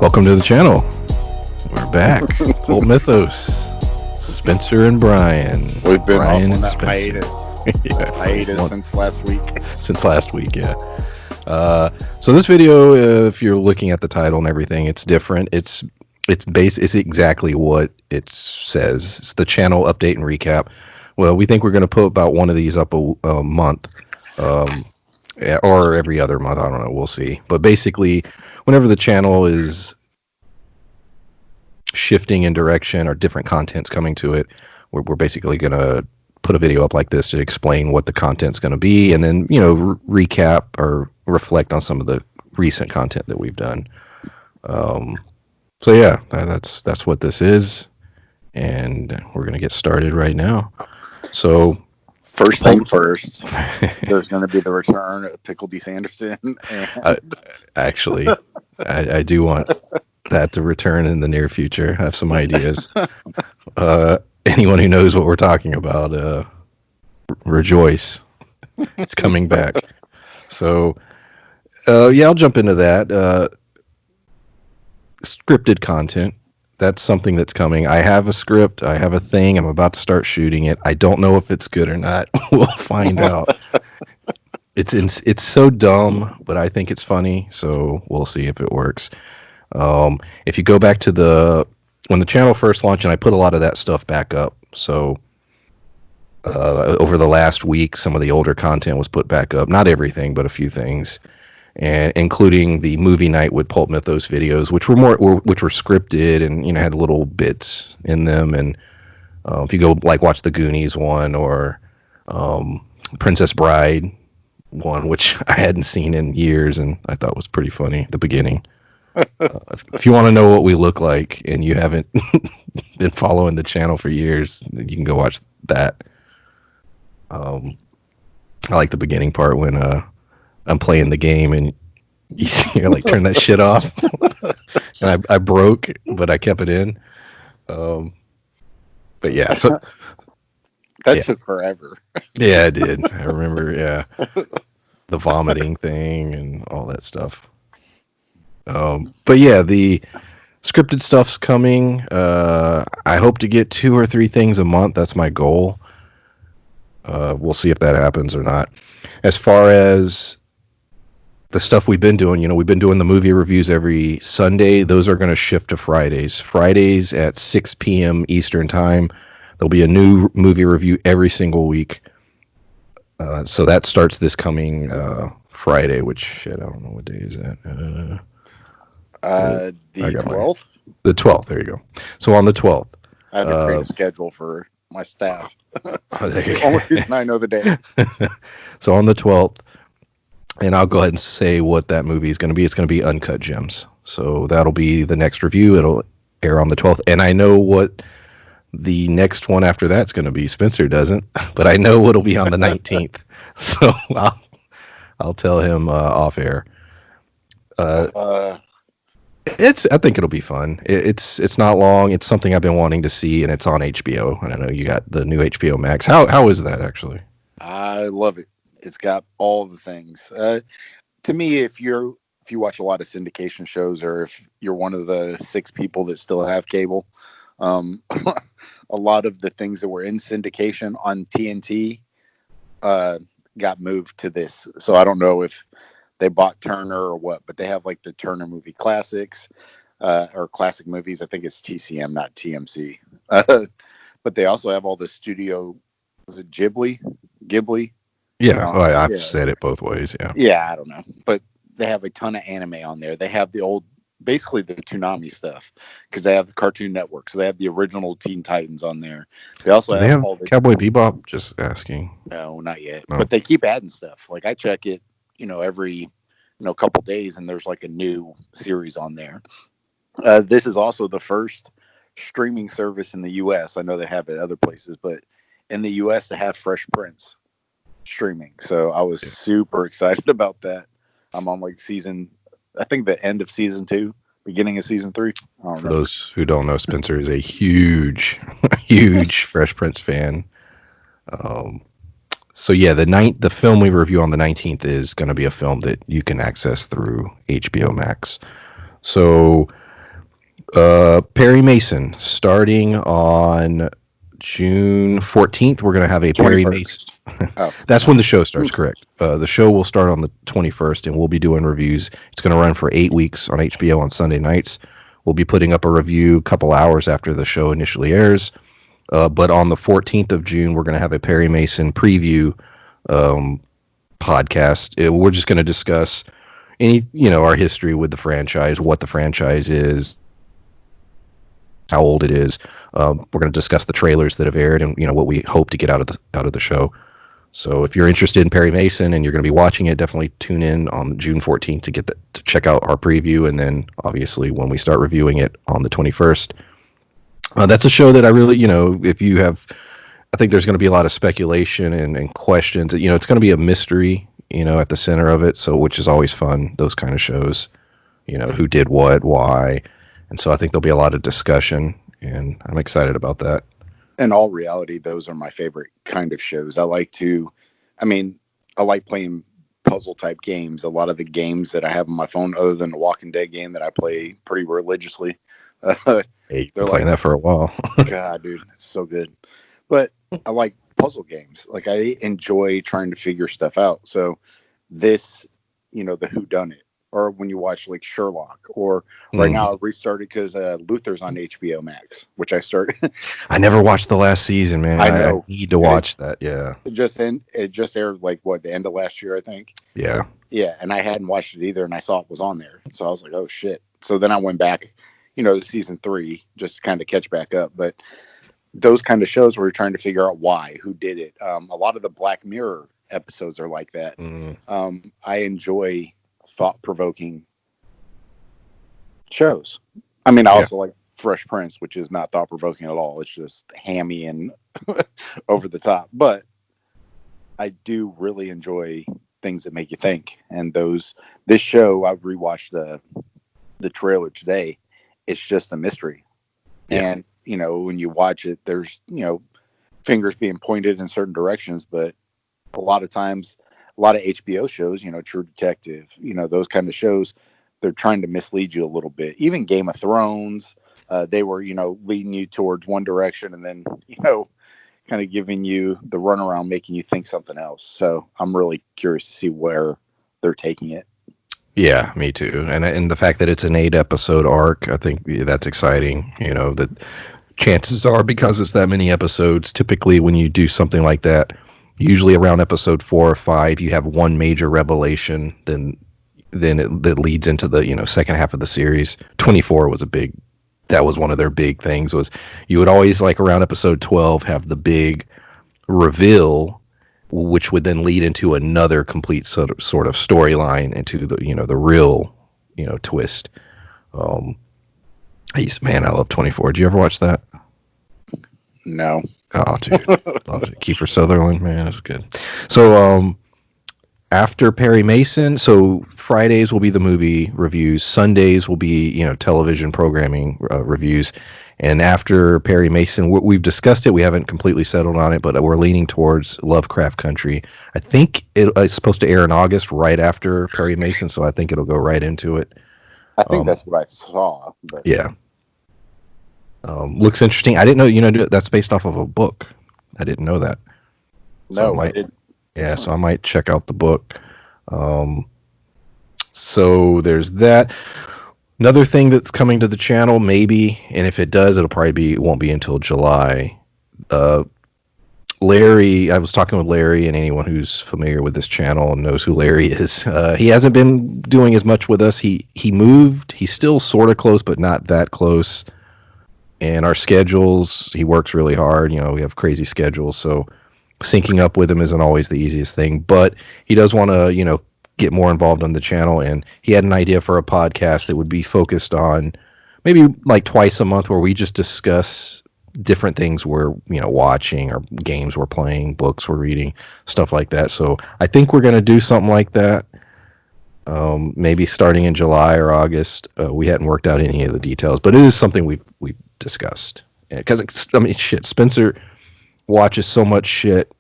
Welcome to the channel. We're back. Pulp Mythos. Spencer and Brian. We've been Brian off on and that Spencer. Since last week. Since last week, yeah. So this video, if you're looking at the title and everything, it's different. It's exactly what it says. It's the channel update and recap. Well, we think we're going to put about one of these up a month, or every other month. I don't know. We'll see. But basically, whenever the channel is shifting in direction or different content's coming to it, we're basically going to put a video up like this to explain what the content's going to be, and then recap or reflect on some of the recent content that we've done. So yeah, that's what this is, and we're going to get started right now. So first thing first, there's going to be the return of Pickle D. Sanderson. And... actually, I do want that to return in the near future. I have some ideas. Anyone who knows what we're talking about, rejoice. It's coming back. So, yeah, I'll jump into that. Scripted content. That's something that's coming. I have a script. I have a thing. I'm about to start shooting it. I don't know if it's good or not. We'll find out. It's so dumb, but I think it's funny. So we'll see if it works. If you go back to when the channel first launched, and I put a lot of that stuff back up. So over the last week, some of the older content was put back up. Not everything, but a few things, and including the movie night with Pulp Mythos videos, which were scripted and had little bits in them. And if you go watch the Goonies one or Princess Bride one, which I hadn't seen in years, and I thought was pretty funny at the beginning. If you want to know what we look like and you haven't been following the channel for years, you can go watch that. I like the beginning part when I'm playing the game and you turn that shit off. And I broke, but I kept it in. But yeah, so that took forever. Yeah, it did. I remember, yeah, the vomiting thing and all that stuff. But yeah, the scripted stuff's coming. I hope to get 2 or 3 things a month. That's my goal. We'll see if that happens or not. As far as the stuff we've been doing, we've been doing the movie reviews every Sunday. Those are going to shift to Fridays. Fridays at 6 p.m. Eastern time. There'll be a new movie review every single week. So that starts this coming Friday, which I don't know what day is that. The 12th? The 12th, there you go. So on the 12th. I have to create a schedule for my staff. The only reason I know the day. So on the 12th, and I'll go ahead and say what that movie is going to be. It's going to be Uncut Gems. So that'll be the next review. It'll air on the 12th. And I know what the next one after that's going to be. Spencer doesn't, but I know what'll be on the 19th. So I'll tell him off air. I think it'll be fun. It's not long. It's something I've been wanting to see, and it's on HBO. And I know you got the new HBO Max. How is that actually? I love it. It's got all the things. To me, if you watch a lot of syndication shows, or if you're one of the 6 people that still have cable, a lot of the things that were in syndication on TNT got moved to this. So I don't know if they bought Turner or what, but they have the Turner Movie Classics, or Classic Movies. I think it's TCM, not TMC. But they also have all the studio. Is it Ghibli? Yeah, I've said it both ways. Yeah. Yeah, I don't know, but they have a ton of anime on there. They have basically the Toonami stuff, because they have the Cartoon Network, so they have the original Teen Titans on there. They also have all the Cowboy Bebop. Just asking. No, not yet. No. But they keep adding stuff. I check it, every couple days, and there's a new series on there. This is also the first streaming service in the U.S. I know they have it other places, but in the U.S. they have Fresh Prince streaming. So I was super excited about that. I'm on I think the end of season 2, beginning of season 3. For those who don't know, Spencer is a huge Fresh Prince fan. So yeah, the film we review on the 19th is going to be a film that you can access through HBO Max. So Perry Mason, starting on June 14th, we're going to have a Perry Mason. 21st. Oh, That's no. when the show starts, correct. The show will start on the 21st, and we'll be doing reviews. It's going to run for 8 weeks on HBO on Sunday nights. We'll be putting up a review a couple hours after the show initially airs. But on the 14th of June, we're going to have a Perry Mason preview um, podcast. We're just going to discuss our history with the franchise, what the franchise is, how old it is. We're going to discuss the trailers that have aired and what we hope to get out of the show. So if you're interested in Perry Mason and you're going to be watching it, definitely tune in on June 14th to check out our preview, and then obviously when we start reviewing it on the 21st. That's a show that I really, if you have, I think there's going to be a lot of speculation and questions. It's going to be a mystery, at the center of it. So which is always fun. Those kind of shows, who did what, why, and so I think there'll be a lot of discussion, and I'm excited about that. In all reality, those are my favorite kind of shows. I like playing puzzle type games. A lot of the games that I have on my phone, other than the Walking Dead game that I play pretty religiously, Hey, you've been playing that for a while. God, dude, it's so good. But I like puzzle games. Like, I enjoy trying to figure stuff out. So this, the Who Done It, or when you watch like Sherlock, or right now I restarted because Luther's on HBO Max, which I started. I never watched the last season, man. I know. I need to watch that. Yeah. It just aired like the end of last year, I think. Yeah. Yeah, and I hadn't watched it either, and I saw it was on there, so I was like, oh shit. So then I went back, to season 3, just to kind of catch back up. But those kind of shows where you're trying to figure out why, who did it. A lot of the Black Mirror episodes are like that. I enjoy thought-provoking shows. I mean, I also like Fresh Prince, which is not thought-provoking at all. It's just hammy and over the top. But I do really enjoy things that make you think. And this show, I rewatched the trailer today. It's just a mystery. Yeah. And, when you watch it, there's, fingers being pointed in certain directions, but a lot of times, a lot of HBO shows, True Detective, those kind of shows, they're trying to mislead you a little bit. Even Game of Thrones, they were, leading you towards one direction and then, kind of giving you the runaround, making you think something else. So I'm really curious to see where they're taking it. Yeah, me too. And the fact that it's an 8-episode arc, I think that's exciting. That chances are, because it's that many episodes, typically when you do something like that, usually around episode 4 or 5, you have one major revelation, then that leads into the second half of the series. 24 was that was one of their big things, was you would always, like, around episode 12 have the big reveal, which would then lead into another complete sort of storyline into the real twist. I love 24. Did you ever watch that? No. Oh, dude, love it. Kiefer Sutherland, man, it's good. So after Perry Mason, so Fridays will be the movie reviews, Sundays will be television programming reviews, and after Perry Mason, we've discussed it. We haven't completely settled on it, but we're leaning towards Lovecraft Country. I think it's supposed to air in August, right after Perry Mason, so I think it'll go right into it. I think that's what I saw. But yeah. Looks interesting. I didn't know, that's based off of a book. I didn't know that. No, I didn't. Yeah, so I might check out the book. So there's that. Another thing that's coming to the channel, maybe, and if it does, it won't be until July. Larry, I was talking with Larry, and anyone who's familiar with this channel and knows who Larry is, he hasn't been doing as much with us. He moved. He's still sort of close, but not that close. And our schedules, he works really hard. We have crazy schedules, so syncing up with him isn't always the easiest thing. But he does want to, get more involved on the channel, and he had an idea for a podcast that would be focused on maybe like twice a month, where we just discuss different things we're watching, or games we're playing, books we're reading, stuff like that. So I think we're going to do something like that, maybe starting in July or August. We hadn't worked out any of the details, but it is something we've discussed, because Spencer watches so much shit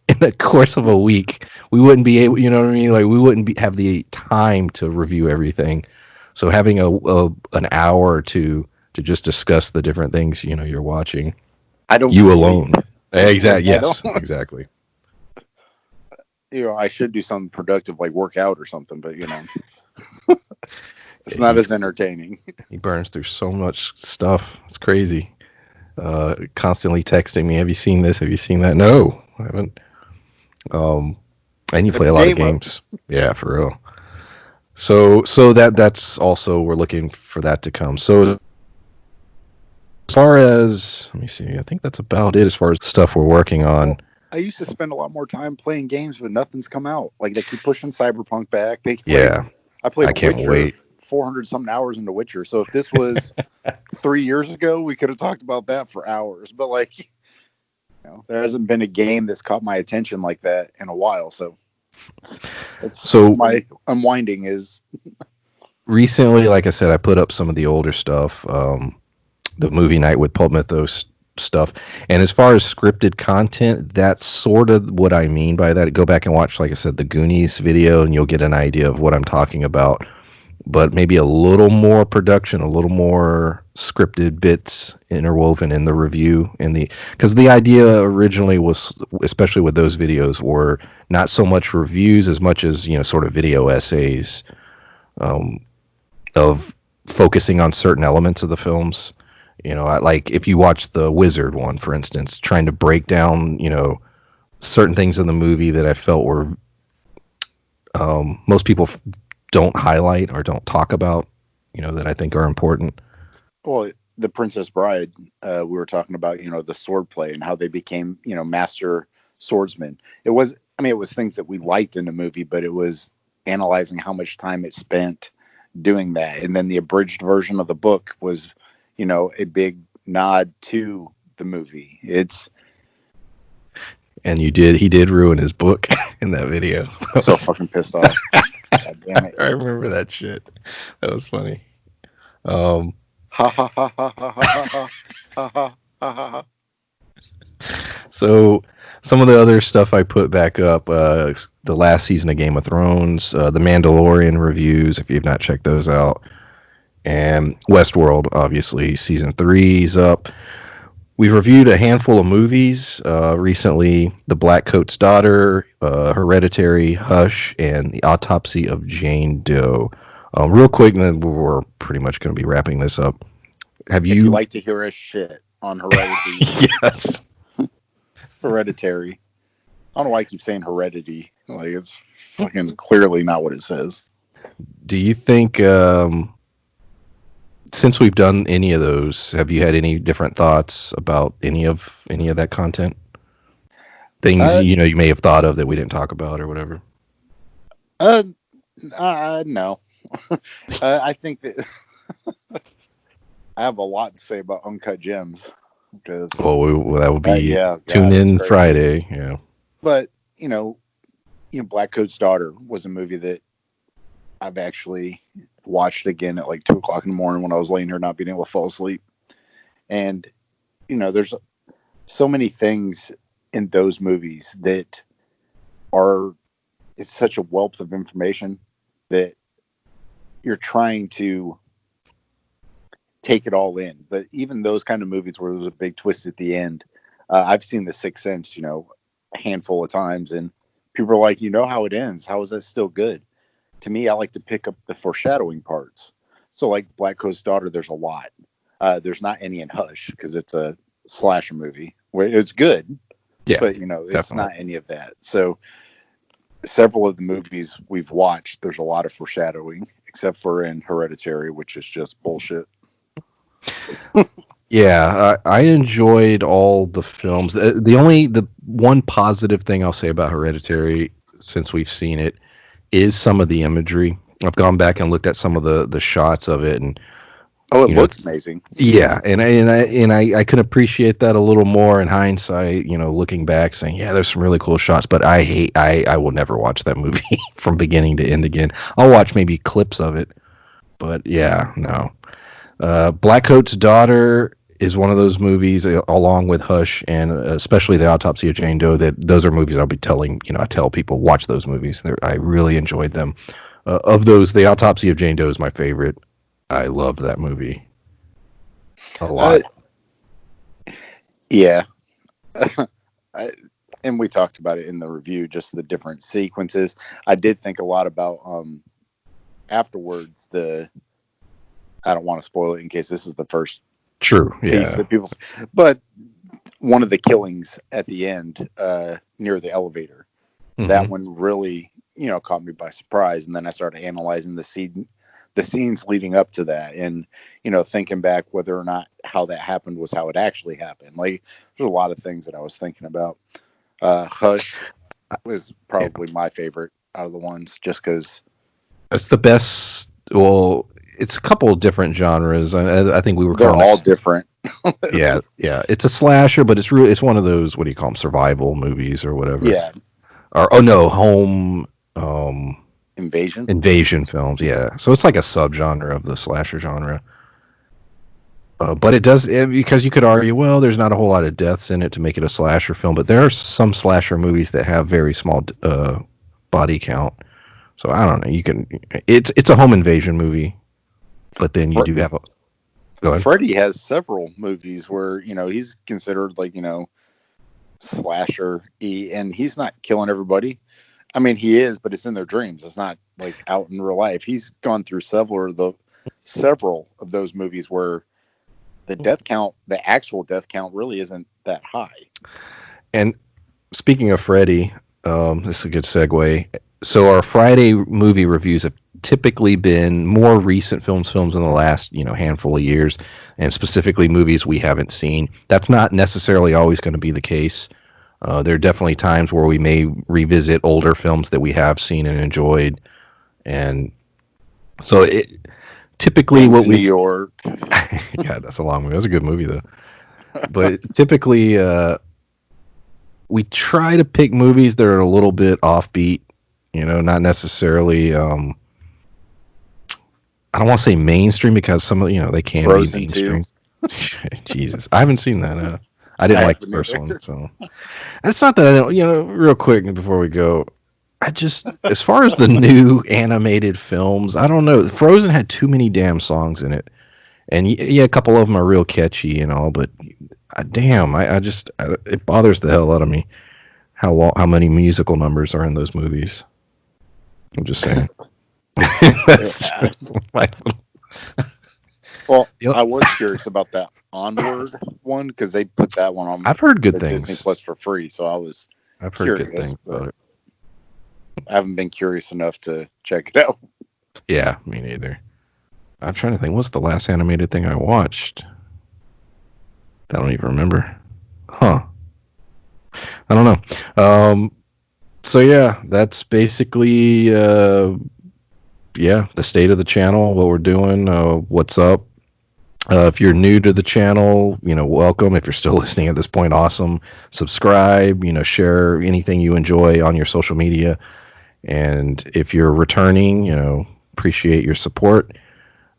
in the course of a week. We wouldn't be able, you know what I mean? Like, we wouldn't have the time to review everything. So having an hour or two to just discuss the different things you're watching. I don't You sleep. alone. Exactly. I Yes. don't. Exactly. I should do something productive like work out or something, but it's Yeah, not as entertaining. he burns through so much stuff. It's crazy. Constantly texting me. Have you seen this? Have you seen that? No, I haven't. Um, and you Put play a the lot of game up. games. Yeah, for real. So that's also we're looking for that to come. So as far as let me see, I think that's about it as far as stuff we're working on. Well, I used to spend a lot more time playing games, but nothing's come out. Like they keep pushing Cyberpunk back. Yeah, I played I can't Witcher, wait. 400 something hours into Witcher. So if this was 3 years ago, we could have talked about that for hours. But there hasn't been a game that's caught my attention like that in a while. So it's So my unwinding is. recently, like I said, I put up some of the older stuff. The movie night with Pulp Mythos stuff. And as far as scripted content, that's sort of what I mean by that. Go back and watch, like I said, the Goonies video, and you'll get an idea of what I'm talking about. But maybe a little more production, a little more scripted bits interwoven in the review, because the idea originally was, especially with those videos, were not so much reviews as much as sort of video essays, um, of focusing on certain elements of the films. Like if you watch the Wizard one, for instance, trying to break down, certain things in the movie that I felt were most people don't highlight or don't talk about, that I think are important. Well, the Princess Bride, we were talking about, the sword play and how they became, master swordsmen. It was things that we liked in the movie, but it was analyzing how much time it spent doing that. And then the abridged version of the book was, a big nod to the movie. And he did ruin his book in that video. So fucking pissed off. God damn it. I remember that shit. That was funny. Um, Ha ha ha ha ha ha ha ha ha ha ha. so some of the other stuff I put back up, the last season of Game of Thrones, the Mandalorian reviews, if you've not checked those out, and Westworld, obviously, season 3's up. We've reviewed a handful of movies recently: The Black Coat's Daughter, Hereditary, Hush, and The Autopsy of Jane Doe. Real quick, and then we're pretty much going to be wrapping this up. Have If you you? like to hear us shit on Heredity, Yes. Hereditary. I don't know why I keep saying heredity. Like it's fucking clearly not what it says. Do you think, since we've done any of those, have you had any different thoughts about any of that content? Things Uh, you may have thought of that we didn't talk about or whatever. uh, no. I think that I have a lot to say about Uncut Gems because, Well, that would be yeah, tune God, it's in crazy. Friday. Yeah. But Black Coat's Daughter was a movie that I've actually watched again at like 2 o'clock in the morning when I was laying here not being able to fall asleep. And there's so many things in those movies that it's such a wealth of information that you're trying to take it all in. But even those kind of movies where there's a big twist at the end, I've seen The Sixth Sense, a handful of times, and people are like, how it ends. How is that still good? To me, I like to pick up the foreshadowing parts. So like Black Coat's Daughter, there's a lot. There's not any in Hush because it's a slasher movie where it's good, Yeah. but it's definitely. not any of that. So several of the movies we've watched, there's a lot of foreshadowing, except for in Hereditary, which is just bullshit. Yeah, I enjoyed all the films. The one positive thing I'll say about Hereditary, since we've seen it, is some of the imagery. I've gone back and looked at some of the shots of it, and Oh, it you know, looks amazing. yeah, and I can appreciate that a little more in hindsight. Looking back, saying, yeah, there's some really cool shots, but I will never watch that movie from beginning to end again. I'll watch maybe clips of it, but yeah, no. Black Coat's Daughter is one of those movies, along with Hush and especially The Autopsy of Jane Doe, that those are movies I'll be telling, I tell people, watch those movies. I really enjoyed them. Of those, The Autopsy of Jane Doe is my favorite. I love that movie. A Uh, lot. yeah. I, and we talked about it in the review, just the different sequences. I did think a lot about afterwards. I don't want to spoil it in case this is the first True. piece Yeah. that people. But one of the killings at the end, near the elevator, that Hmm. one really, caught me by surprise. And then I started analyzing the scenes leading up to that, and thinking back whether or not how that happened was how it actually happened. Like, there's a lot of things that I was thinking about. Hush was Yeah. probably my favorite out of the ones, just because It's the best. Well, it's a couple of different genres. I think we were they're calling all it. different. Yeah, yeah. It's a slasher, but it's one of those, what do you call them, survival movies or whatever. Yeah, Or oh no, home um invasion. invasion films. Yeah, so it's like a subgenre of the slasher genre. But it does because you could argue, well, there's not a whole lot of deaths in it to make it a slasher film, but there are some slasher movies that have very small body count. So I don't know. You can it's a home invasion movie, but then you do have a go ahead. Freddy has several movies where he's considered like slasher e, and he's not killing everybody. I mean, he is, but it's in their dreams. It's not like out in real life. He's gone through several of those movies where the actual death count, really isn't that high. And speaking of Freddy, this is a good segue. So our Friday movie reviews have typically been more recent films in the last handful of years, and specifically movies we haven't seen. That's not necessarily always going to be the case. There are definitely times where we may revisit older films that we have seen and enjoyed, and so typically Gangs what in New we York. yeah, that's a long movie. That's a good movie though. But typically we try to pick movies that are a little bit offbeat, not necessarily I don't want to say mainstream because some of they can be Frozen 2. mainstream. Jesus, I haven't seen that. I didn't I like the haven't first either. one, so it's not that I don't. Real quick before we go, I just as far as the new animated films, I don't know. Frozen had too many damn songs in it, and yeah, a couple of them are real catchy and all, but damn, I just it bothers the hell out of me how many musical numbers are in those movies. I'm just saying. That's Yeah. my, Well, yep. I was curious about that Onward one because they put that one on I've heard good the Disney things. Plus for free. So I was I've heard good curious, things but about it. I haven't been curious enough to check it out. Yeah, me neither. I'm trying to think. What's the last animated thing I watched? I don't even remember. Huh? I don't know. So yeah, that's basically yeah the state of the channel. What we're doing. What's up? If you're new to the channel, welcome. If you're still listening at this point, awesome. Subscribe. Share anything you enjoy on your social media. And if you're returning, appreciate your support.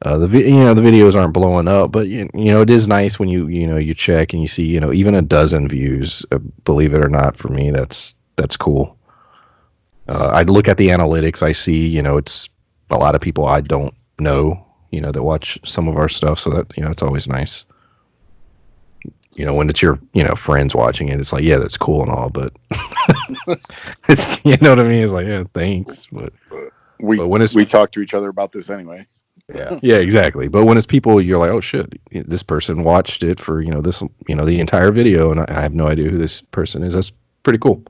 The videos aren't blowing up, but it is nice when you check and you see even a dozen views. Believe it or not, for me that's cool. I look at the analytics. I see it's a lot of people I don't know that watch some of our stuff. So that it's always nice. When it's your friends watching it, it's like yeah, that's cool and all, but it's what I mean. It's like yeah, thanks, we but when it's we talked to each other about this anyway. yeah, yeah, exactly. But when it's people, you're like, oh shit, this person watched it for this the entire video, and I have no idea who this person is. That's pretty cool.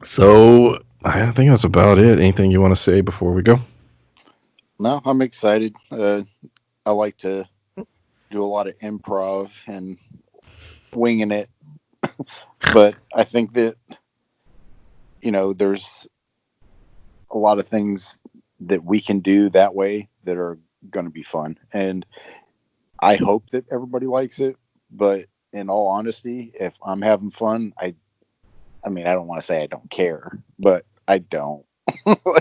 So I think that's about it. Anything you want to say before we go? No, I'm excited. I like to do a lot of improv and winging it, but I think that there's a lot of things that we can do that way that are going to be fun, and I hope that everybody likes it. But in all honesty, if I'm having fun, I mean, I don't want to say I don't care, but I don't.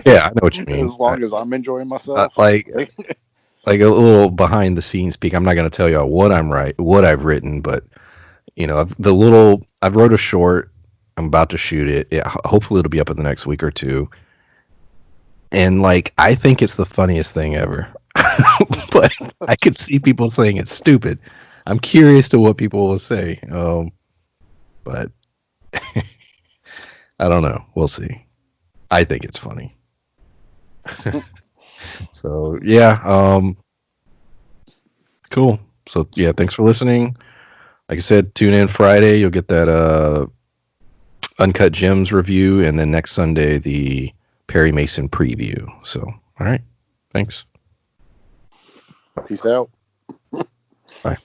Yeah, I know what you mean. As long as I'm enjoying I, myself. like like a little behind the scenes peek. I'm not going to tell you what I've written, but I've wrote a short. I'm about to shoot it. Hopefully, it'll be up in the next week or two. And like, I think it's the funniest thing ever. but I could see people saying it's stupid. I'm curious to what people will say. But I don't know. We'll see. I think it's funny. So yeah, cool. So yeah, thanks for listening. Like I said, tune in Friday. You'll get that Uncut Gems review, and then next Sunday the Perry Mason preview. So all right, thanks. Peace out. Bye.